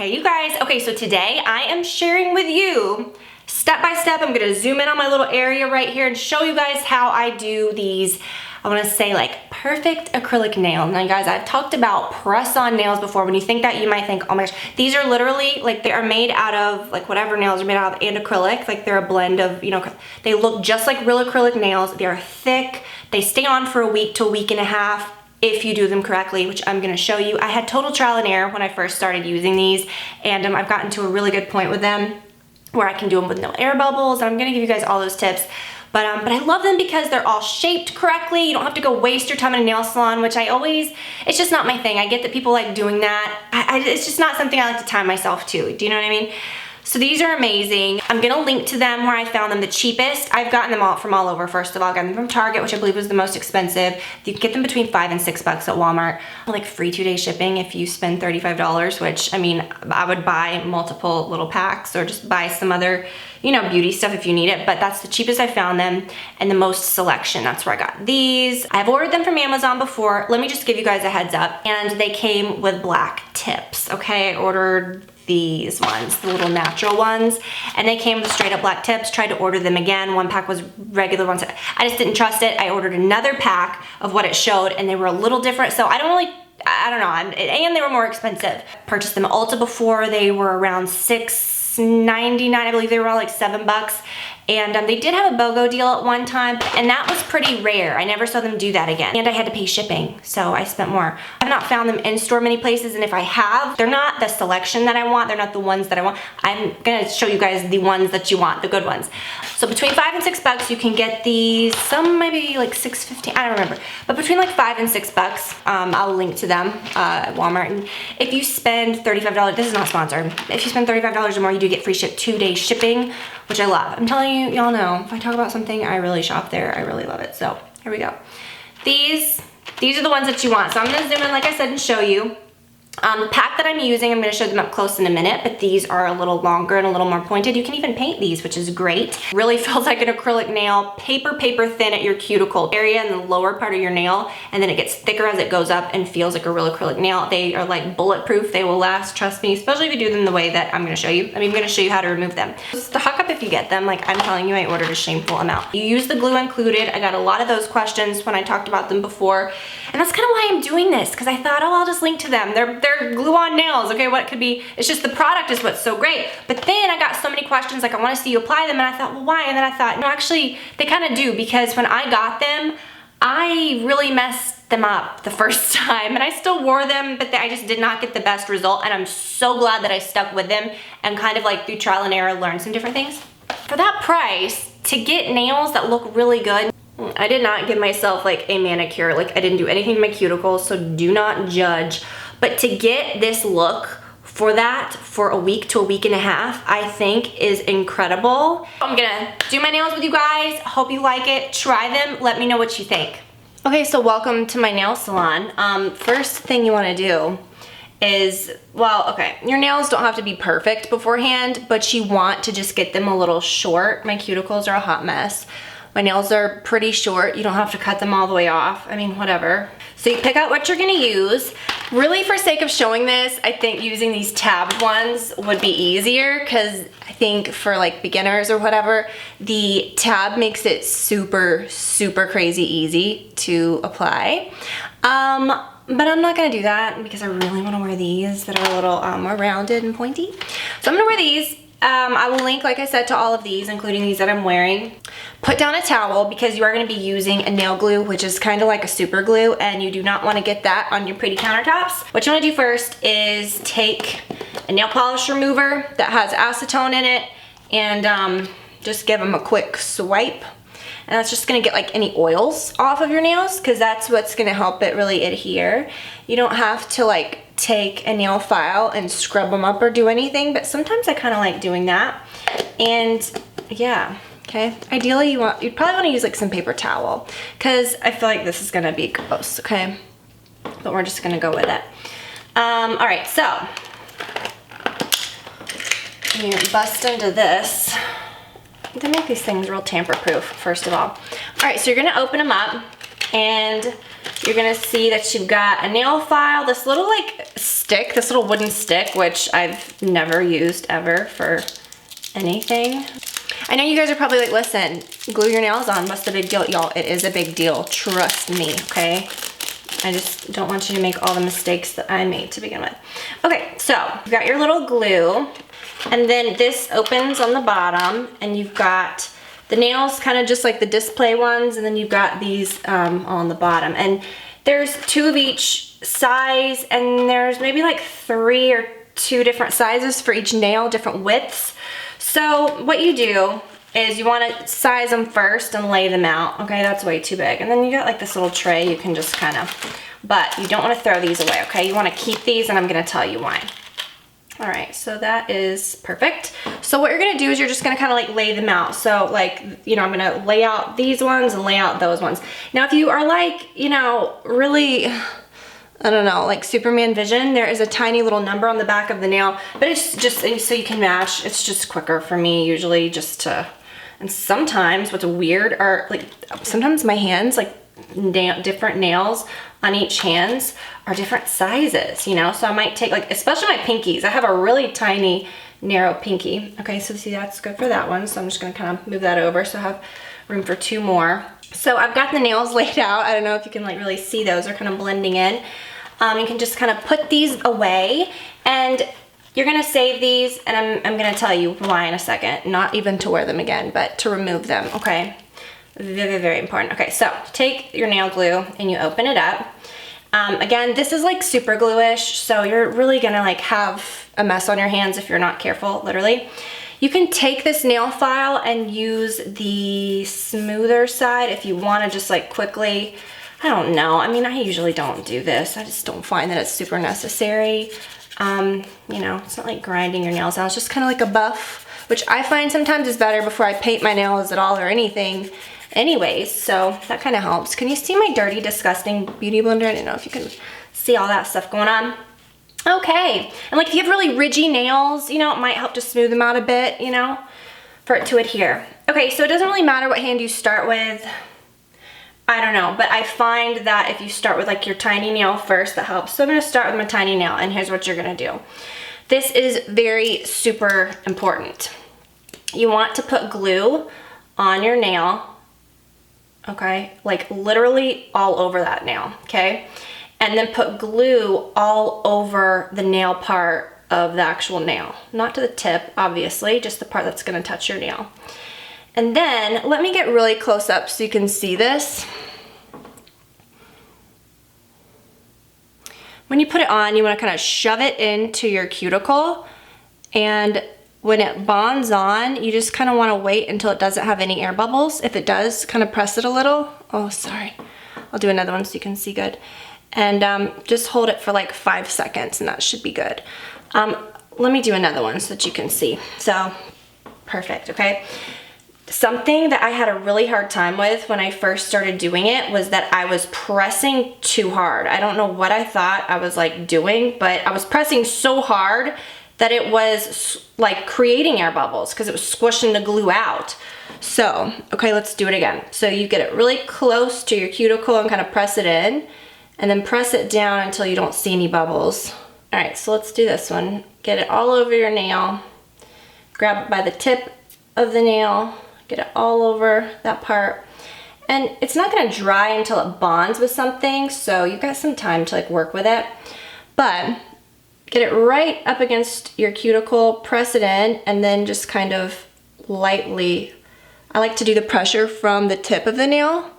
Hey you guys, okay, so today I am sharing with you step by step. I'm gonna zoom in on my little area right here and show you guys how I do these, I wanna say like perfect acrylic nail. Now you guys, I've talked about press-on nails before. When you think that, you might think, oh my gosh, these are literally like, they are made out of like whatever nails are made out of and acrylic. Like they're a blend of, you know, they look just like real acrylic nails. They are thick. They stay on for a week to a week and a half. If you do them correctly, which I'm gonna show you. I had total trial and error when I first started using these, and I've gotten to a really good point with them where I can do them with no air bubbles, and I'm gonna give you guys all those tips. But I love them because they're all shaped correctly. You don't have to go waste your time in a nail salon, which it's just not my thing. I get that people like doing that. It's just not something I like to tie myself to. Do you know what I mean? So these are amazing. I'm gonna link to them where I found them the cheapest. I've gotten them all from all over. First of all, I got them from Target, which I believe was the most expensive. You can get them between $5 and $6 at Walmart. Like free 2-day shipping if you spend $35, which I mean, I would buy multiple little packs or just buy some other, you know, beauty stuff if you need it, but that's the cheapest I found them and the most selection. That's where I got these. I've ordered them from Amazon before. Let me just give you guys a heads up. And they came with black tips, okay? I ordered these ones, the little natural ones, and they came with straight up black tips. Tried to order them again. One pack was regular ones. I just didn't trust it. I ordered another pack of what it showed and they were a little different. So I don't know, and they were more expensive. Purchased them at Ulta before. They were around $6.99. I believe they were all like $7. And they did have a BOGO deal at one time, and that was pretty rare. I never saw them do that again. And I had to pay shipping, so I spent more. I've not found them in store many places, and if I have, they're not the selection that I want. They're not the ones that I want. I'm gonna show you guys the ones that you want, the good ones. So between $5 and $6, you can get these, some maybe like $6.15, I don't remember. But between like $5 and $6, I'll link to them at Walmart. And if you spend $35, this is not sponsored. If you spend $35 or more, you do get free 2-day shipping, which I love. I'm telling you, y'all know, if I talk about something, I really shop there. I really love it. So here we go. These are the ones that you want. So I'm gonna zoom in, like I said, and show you. The pack that I'm using, I'm gonna show them up close in a minute, but these are a little longer and a little more pointed. You can even paint these, which is great. Really feels like an acrylic nail, paper thin at your cuticle area in the lower part of your nail, and then it gets thicker as it goes up and feels like a real acrylic nail. They are like bulletproof. They will last, trust me, especially if you do them the way that I'm gonna show you. I'm gonna show you how to remove them. It's the hook up if you get them. Like I'm telling you, I ordered a shameful amount. You use the glue included. I got a lot of those questions when I talked about them before, and that's kind of why I'm doing this, because I thought, oh, I'll just link to them. They're glue-on nails, okay? What it could be, it's just the product is what's so great. But then I got so many questions like, I want to see you apply them, and I thought, well, why? And then I thought, no, actually, they kind of do, because when I got them, I really messed them up the first time, and I still wore them, but I just did not get the best result, and I'm so glad that I stuck with them and kind of like through trial and error learned some different things. For that price, to get nails that look really good, I did not give myself like a manicure. Like I didn't do anything to my cuticles, so do not judge. But to get this look for that for a week to a week and a half, I think is incredible. I'm gonna do my nails with you guys. Hope you like it. Try them. Let me know what you think. Okay, so welcome to my nail salon. First thing you wanna do is, well, okay, your nails don't have to be perfect beforehand, but you want to just get them a little short. My cuticles are a hot mess. My nails are pretty short. You don't have to cut them all the way off. I mean, whatever. So you pick out what you're gonna use. Really, for sake of showing this, I think using these tabbed ones would be easier, because I think for like beginners or whatever, the tab makes it super, super crazy easy to apply. But I'm not gonna do that because I really wanna wear these that are a little more rounded and pointy. So I'm gonna wear these. I will link, like I said, to all of these, including these that I'm wearing. Put down a towel because you are going to be using a nail glue, which is kind of like a super glue, and you do not want to get that on your pretty countertops. What you want to do first is take a nail polish remover that has acetone in it and just give them a quick swipe. And that's just gonna get like any oils off of your nails, because that's what's gonna help it really adhere. You don't have to like take a nail file and scrub them up or do anything, but sometimes I kind of like doing that. And yeah, okay. Ideally, you'd probably want to use like some paper towel, because I feel like this is gonna be gross, okay? But we're just gonna go with it. All right, so you bust into this. They make these things real tamper-proof, first of all. All right, so you're gonna open them up and you're gonna see that you've got a nail file, this little like stick, this little wooden stick, which I've never used ever for anything. I know you guys are probably like, listen, glue your nails on, what's the big deal? Y'all, it is a big deal, trust me, okay? I just don't want you to make all the mistakes that I made to begin with. Okay, so you've got your little glue, and then this opens on the bottom, and you've got the nails kind of just like the display ones, and then you've got these on the bottom. And there's 2 of each size, and there's maybe like 3 or 2 different sizes for each nail, different widths. So what you do is you want to size them first and lay them out. Okay, that's way too big. And then you got like this little tray you can just kind of, but you don't want to throw these away, okay? You want to keep these, and I'm going to tell you why. All right, so that is perfect. So what you're gonna do is you're just gonna kind of like lay them out. So like, you know, I'm gonna lay out these ones and lay out those ones. Now, if you are like, you know, really, I don't know, like Superman vision, there is a tiny little number on the back of the nail, but it's just so you can match. It's just quicker for me usually just to, and sometimes what's weird are like, sometimes my hands, like different nails on each hands are different sizes, you know? So I might take like, especially my pinkies. I have a really tiny, narrow pinky. Okay, so see, that's good for that one. So I'm just gonna kind of move that over so I have room for 2 more. So I've got the nails laid out. I don't know if you can like really see those. They're kind of blending in. You can just kind of put these away, and you're gonna save these, and I'm gonna tell you why in a second. Not even to wear them again, but to remove them, okay? Very, very important. Okay, so take your nail glue and you open it up. Again, this is like super glue-ish, so you're really gonna like have a mess on your hands if you're not careful, literally. You can take this nail file and use the smoother side if you wanna just like quickly, I don't know. I mean, I usually don't do this. I just don't find that it's super necessary. You know, it's not like grinding your nails out. It's just kind of like a buff, which I find sometimes is better before I paint my nails at all or anything anyways, so that kind of helps. Can you see my dirty, disgusting beauty blender? I don't know if you can see all that stuff going on. Okay, and like if you have really ridgy nails, you know, it might help to smooth them out a bit, you know, for it to adhere. Okay, so it doesn't really matter what hand you start with. I don't know, but I find that if you start with like your tiny nail first, that helps. So I'm gonna start with my tiny nail, and here's what you're gonna do. This is very super important. You want to put glue on your nail, okay? Like literally all over that nail, okay? And then put glue all over the nail part of the actual nail. Not to the tip, obviously, just the part that's gonna touch your nail. And then let me get really close up so you can see this. When you put it on, you wanna kind of shove it into your cuticle, and when it bonds on, you just kind of want to wait until it doesn't have any air bubbles. If it does, kind of press it a little. Oh, sorry. I'll do another one so you can see good. And just hold it for like 5 seconds, and that should be good. Let me do another one so that you can see. So, perfect, okay? Something that I had a really hard time with when I first started doing it was that I was pressing too hard. I don't know what I thought I was like doing, but I was pressing so hard that it was like creating air bubbles because it was squishing the glue out. So, okay, let's do it again. So you get it really close to your cuticle and kind of press it in, and then press it down until you don't see any bubbles. All right, so let's do this one. Get it all over your nail. Grab it by the tip of the nail. Get it all over that part. And it's not gonna dry until it bonds with something, so you've got some time to like work with it. But get it right up against your cuticle, press it in, and then just kind of lightly, I like to do the pressure from the tip of the nail,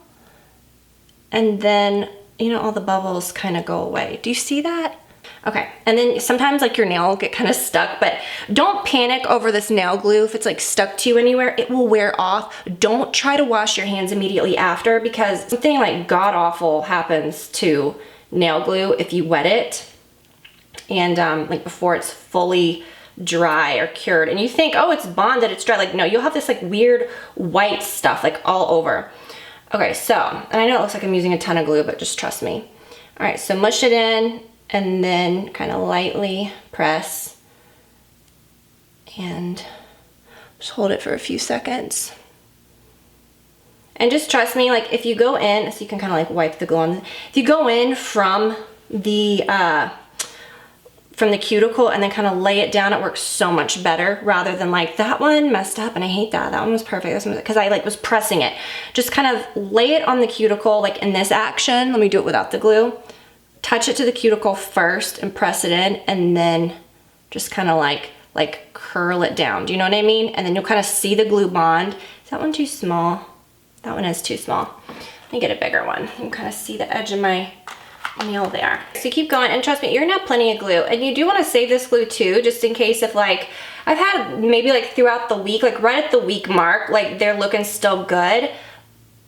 and then, you know, all the bubbles kind of go away. Do you see that? Okay, and then sometimes like your nail will get kind of stuck, but don't panic over this nail glue. If it's like stuck to you anywhere, it will wear off. Don't try to wash your hands immediately after, because something like god awful happens to nail glue if you wet it. And like before it's fully dry or cured, and you think, oh, it's bonded, it's dry. Like, no, you'll have this like weird white stuff like all over. Okay, so, and I know it looks like I'm using a ton of glue, but just trust me. All right, so mush it in, and then kind of lightly press, and just hold it for a few seconds. And just trust me, like if you go in, so you can kind of like wipe the glue on, if you go in from the cuticle and then kind of lay it down, it works so much better rather than like that one messed up and I hate that. That one was perfect because I like was pressing it. Just kind of lay it on the cuticle like in this action. Let me do it without the glue. Touch it to the cuticle first and press it in, and then just kind of like curl it down. Do you know what I mean? And then you'll kind of see the glue bond. Is that one too small? That one is too small. Let me get a bigger one. You can kind of see the edge of my nail there. So you keep going, and trust me, you're gonna have plenty of glue. And you do want to save this glue too, just in case if like, I've had maybe like throughout the week, like right at the week mark, like they're looking still good,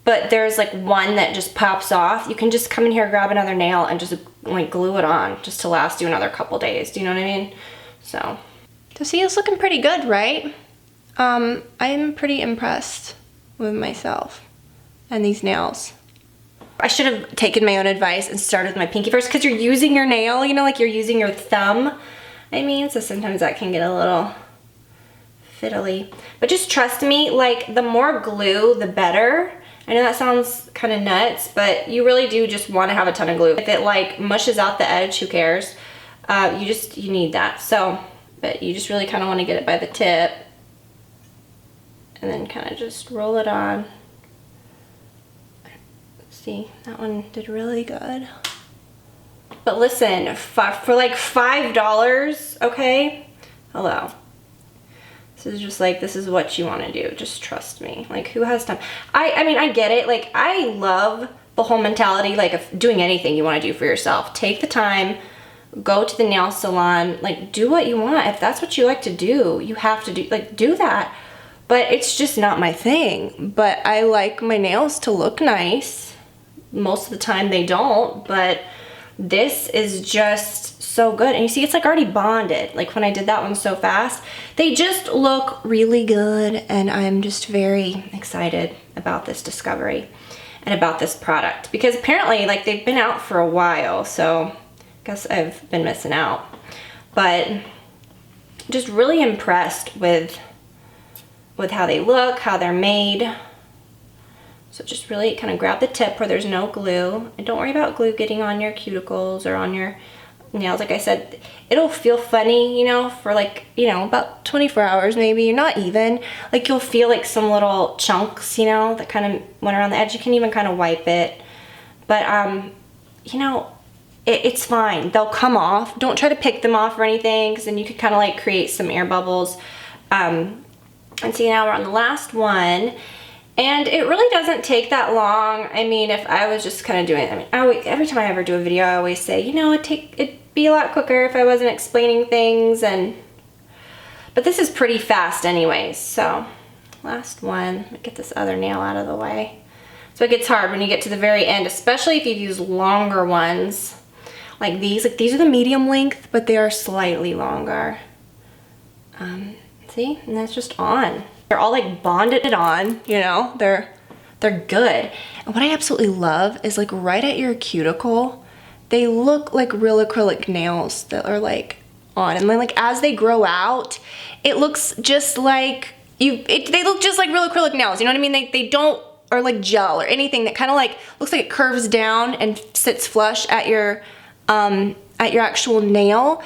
but there's like one that just pops off. You can just come in here, grab another nail and just like glue it on just to last you another couple days. Do you know what I mean? So see, it's looking pretty good, right? I'm pretty impressed with myself and these nails. I should have taken my own advice and started with my pinky first, because you're using your nail, you know, like you're using your thumb. I mean, so sometimes that can get a little fiddly. But just trust me, like the more glue, the better. I know that sounds kind of nuts, but you really do just want to have a ton of glue. If it like mushes out the edge, who cares? You need that. So, but you just really kind of want to get it by the tip and then kind of just roll it on. See, that one did really good. But listen, for like $5, okay? Hello. This is just like, this is what you want to do. Just trust me. Like, who has time? I mean, I get it. Like, I love the whole mentality, like, of doing anything you want to do for yourself. Take the time, go to the nail salon, like, do what you want. If that's what you like to do, you have to do, like, do that. But it's just not my thing. But I like my nails to look nice. Most of the time they don't, but this is just so good. And you see, it's like already bonded. Like when I did that one so fast, they just look really good. And I'm just very excited about this discovery and about this product, because apparently like they've been out for a while. So I guess I've been missing out, but just really impressed with how they look, how they're made. So just really kind of grab the tip where there's no glue, and don't worry about glue getting on your cuticles or on your nails. Like I said, it'll feel funny, you know, for like, you know, about 24 hours maybe, not even. Like you'll feel like some little chunks, you know, that kind of went around the edge. You can even kind of wipe it. But, you know, it's fine. They'll come off. Don't try to pick them off or anything, because then you could kind of like create some air bubbles. And see, now we're on the last one. And it really doesn't take that long. I mean, if I was just kind of doing it, I mean, every time I ever do a video, I always say, you know, it'd be a lot quicker if I wasn't explaining things. But this is pretty fast anyways. So last one, let me get this other nail out of the way. So it gets hard when you get to the very end, especially if you use longer ones like these. Like these are the medium length, but they are slightly longer. See, and that's just on. They're all like bonded on, you know, they're good. And what I absolutely love is like right at your cuticle, they look like real acrylic nails that are like on. And then like as they grow out, it looks just like they look just like real acrylic nails. You know what I mean? They don't, or like gel or anything that kind of like looks like it curves down and sits flush at your actual nail,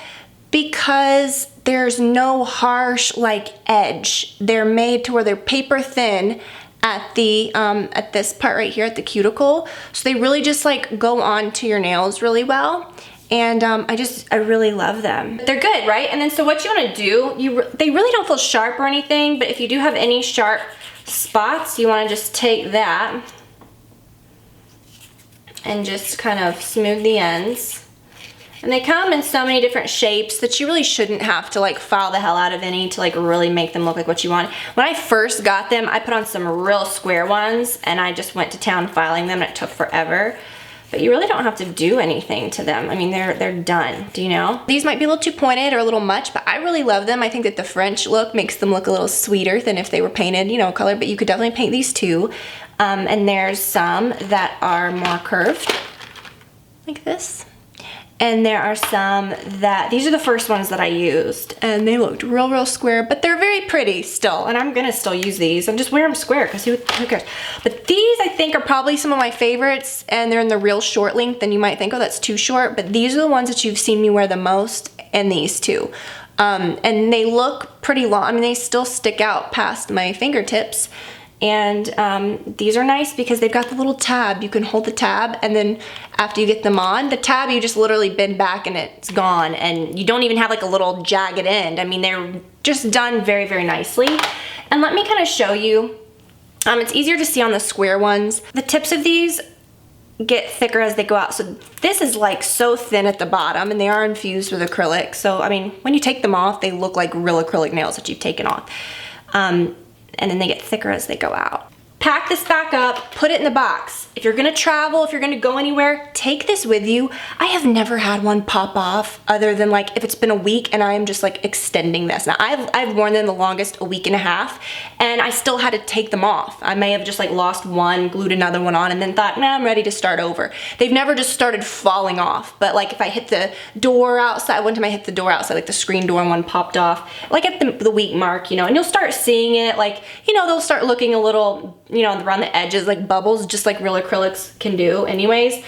because there's no harsh like edge. They're made to where they're paper thin at the at this part right here at the cuticle, so they really just like go on to your nails really well. And I really love them. They're good, right? And then so what you want to do, they really don't feel sharp or anything, but if you do have any sharp spots, you want to just take that and just kind of smooth the ends. And they come in so many different shapes that you really shouldn't have to like file the hell out of any to like really make them look like what you want. When I first got them, I put on some real square ones and I just went to town filing them, and it took forever. But you really don't have to do anything to them. I mean, they're done, do you know? These might be a little too pointed or a little much, but I really love them. I think that the French look makes them look a little sweeter than if they were painted, you know, color, but you could definitely paint these too. And there's some that are more curved, like this. And there are some that, these are the first ones that I used, and they looked real square, but they're very pretty still, and I'm gonna still use these and just wear them square, because who cares? But these, I think, are probably some of my favorites, and they're in the real short length, and you might think, oh, that's too short, but these are the ones that you've seen me wear the most, and these two. And they look pretty long. I mean, they still stick out past my fingertips. And these are nice because they've got the little tab. You can hold the tab, and then after you get them on, the tab you just literally bend back and it's gone, and you don't even have like a little jagged end. I mean, they're just done very nicely. And let me kind of show you. It's easier to see on the square ones. The tips of these get thicker as they go out. So this is like so thin at the bottom, and they are infused with acrylic. So I mean, when you take them off, they look like real acrylic nails that you've taken off. And then they get thicker as they go out. Pack this back up, put it in the box. If you're gonna travel, if you're gonna go anywhere, take this with you. I have never had one pop off other than like if it's been a week and I am just like extending this. Now I've worn them the longest, a week and a half, and I still had to take them off. I may have just like lost one, glued another one on, and then thought, nah, I'm ready to start over. They've never just started falling off, but like if I hit the door outside, one time I hit the door outside, like the screen door, and one popped off, like at the week mark, you know, and you'll start seeing it, like, you know, they'll start looking a little, you know, around the edges, like bubbles, just like real acrylics can do anyways.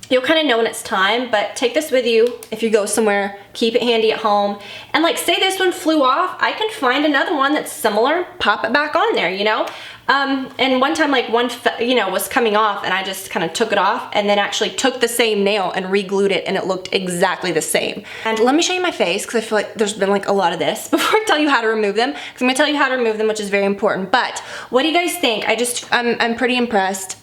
You'll kind of know when it's time, but take this with you if you go somewhere, keep it handy at home. And like, say this one flew off, I can find another one that's similar, pop it back on there, you know? And one time, like one, you know, was coming off, and I just kind of took it off and then actually took the same nail and re-glued it, and it looked exactly the same. And let me show you my face, because I feel like there's been like a lot of this before I tell you how to remove them, because I'm gonna tell you how to remove them, which is very important. But what do you guys think? I'm pretty impressed.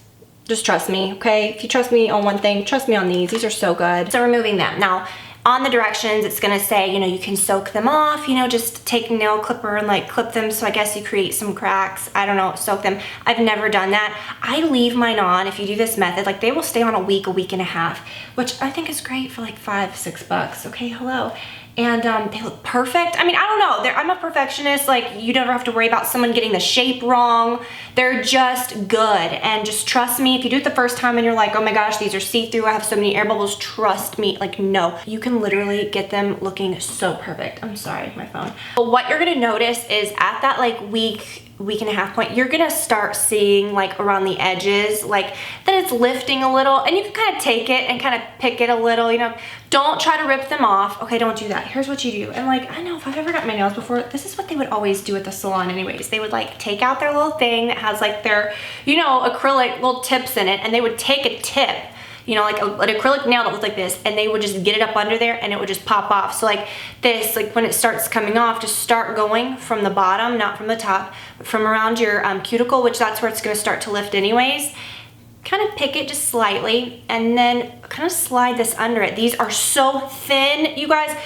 Just trust me, okay? If you trust me on one thing, trust me on these. These are so good. So removing them. Now, on the directions, it's gonna say, you know, you can soak them off, you know, just take a nail clipper and like clip them, so I guess you create some cracks. I don't know, soak them. I've never done that. I leave mine on. If you do this method, like they will stay on a week and a half, which I think is great for like $5-6, okay, hello. And they look perfect. I mean, I don't know, I'm a perfectionist. Like, you never have to worry about someone getting the shape wrong. They're just good. And just trust me, if you do it the first time and you're like, oh my gosh, these are see-through, I have so many air bubbles, trust me, like, no. You can literally get them looking so perfect. I'm sorry, my phone. But what you're gonna notice is at that like week and a half point, you're gonna start seeing like around the edges, like that it's lifting a little, and you can kind of take it and kind of pick it a little, you know. Don't try to rip them off. Okay, don't do that. Here's what you do. And like, I know if I've ever got my nails before, this is what they would always do at the salon anyways. They would like take out their little thing that has like their, you know, acrylic little tips in it, and they would take a tip, you know, like an acrylic nail that looked like this, and they would just get it up under there and it would just pop off. So like this, like when it starts coming off, just start going from the bottom, not from the top, but from around your cuticle, which that's where it's gonna start to lift anyways. Kind of pick it just slightly, and then kind of slide this under it. These are so thin, you guys,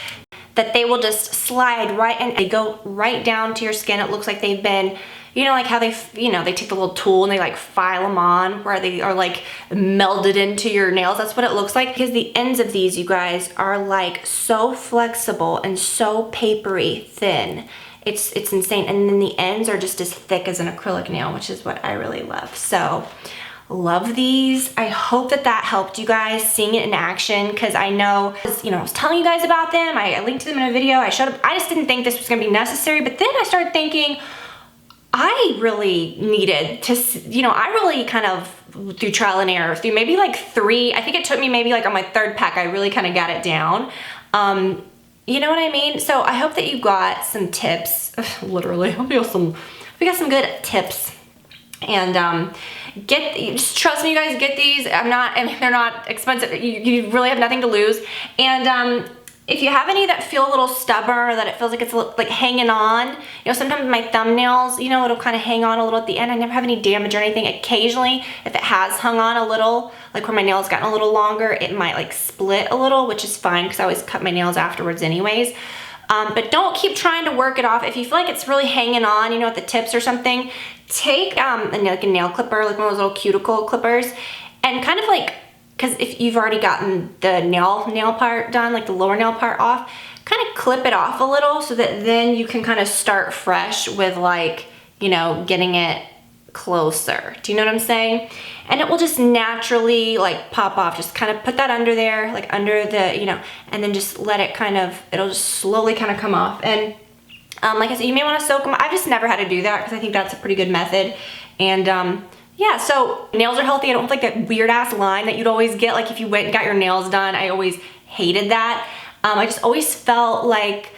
that they will just slide right, and they go right down to your skin. It looks like they've been, you know, like how they, you know, they take the little tool and they like file them on, where they are like melded into your nails. That's what it looks like, because the ends of these, you guys, are like so flexible and so papery thin. It's insane. And then the ends are just as thick as an acrylic nail, which is what I really love. So love these. I hope that that helped you guys seeing it in action, because I know, you know, I was telling you guys about them. I linked to them in a video. I showed up. I just didn't think this was gonna be necessary, but then I started thinking, I really needed to, you know, I really kind of, through trial and error, through maybe like 3, I think it took me maybe like on my 3rd pack, I really kind of got it down. You know what I mean? So I hope that you got some tips. Literally, we got some good tips. And just trust me, you guys, get these. I mean, they're not expensive. You really have nothing to lose. And if you have any that feel a little stubborn, or that it feels like it's like hanging on, you know, sometimes my thumbnails, you know, it'll kind of hang on a little at the end. I never have any damage or anything. Occasionally, if it has hung on a little, like where my nails gotten a little longer, it might like split a little, which is fine, because I always cut my nails afterwards anyways. But don't keep trying to work it off. If you feel like it's really hanging on, you know, at the tips or something, take like a nail clipper, like one of those little cuticle clippers, and kind of like, because if you've already gotten the nail part done, like the lower nail part off, kind of clip it off a little, so that then you can kind of start fresh with like, you know, getting it closer. Do you know what I'm saying? And it will just naturally like pop off. Just kind of put that under there, like under the, you know, and then just let it kind of, it'll just slowly kind of come off. And like I said, you may want to soak them. I've just never had to do that because I think that's a pretty good method. And yeah, so nails are healthy. I don't have like that weird ass line that you'd always get. Like if you went and got your nails done, I always hated that. I just always felt like,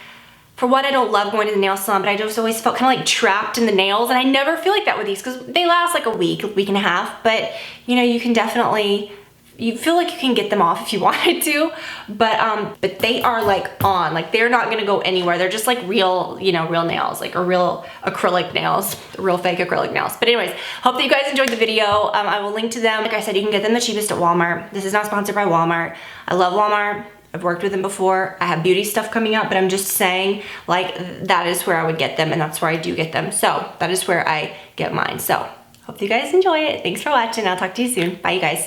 for one, I don't love going to the nail salon, but I just always felt kind of like trapped in the nails, and I never feel like that with these because they last like a week and a half, but you know, you can definitely, you feel like you can get them off if you wanted to, but they are like on, like they're not gonna go anywhere. They're just like real, you know, real nails, like a real acrylic nails, real fake acrylic nails. But anyways, hope that you guys enjoyed the video. I will link to them. Like I said, you can get them the cheapest at Walmart. This is not sponsored by Walmart. I love Walmart. I've worked with them before. I have beauty stuff coming up, but I'm just saying like that is where I would get them, and that's where I do get them. So that is where I get mine. So hope you guys enjoy it. Thanks for watching. I'll talk to you soon. Bye, you guys.